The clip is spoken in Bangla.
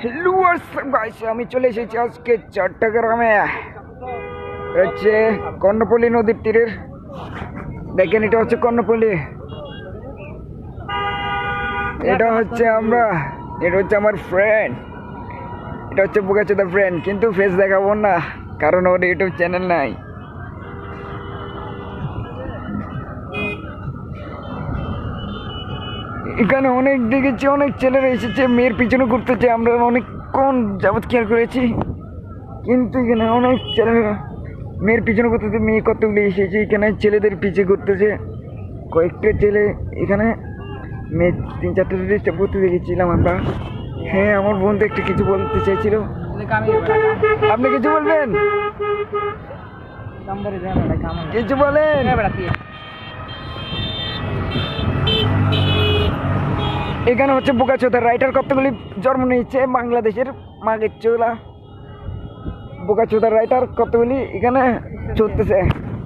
হ্যালো গাইস, আমি চলে এসেছি আজকে চট্টগ্রামে। হচ্ছে কর্ণপল্লী নদীর তীরের, দেখেন এটা হচ্ছে কর্ণপল্লী, এটা হচ্ছে আমার ফ্রেন্ড, এটা হচ্ছে বোকাচোদা ফ্রেন্ড, কিন্তু ফেস দেখাবো না কারণ ওর ইউটিউব চ্যানেল নাই। এখানে অনেক দেখেছি, অনেক ছেলেরা এসেছে মেয়ের পিছনে ঘুরতেছে, আমরা অনেকক্ষণ যাবৎ খেয়াল করেছি, কিন্তু এখানে অনেক ছেলেরা মেয়ের পিছনে ঘুরতেছে। মেয়ে কতগুলি এসেছে, এখানে ছেলেদের পিছিয়ে ঘুরতেছে কয়েকটা ছেলে, এখানে মেয়ে 3-4টা ডিস্টার্ব করতে দেখেছিলাম আমরা। হ্যাঁ, আমার বন্ধু একটা কিছু বলতে চাইছিল, আপনি কিছু বলবেন? কিছু বলেন। এখানে হচ্ছে বোকাচোদা রাইটার কতগুলি জন্ম নিয়েছে বাংলাদেশের মাগের চোলা, বোকাচোদা রাইটার কতগুলি এখানে চলতেছে।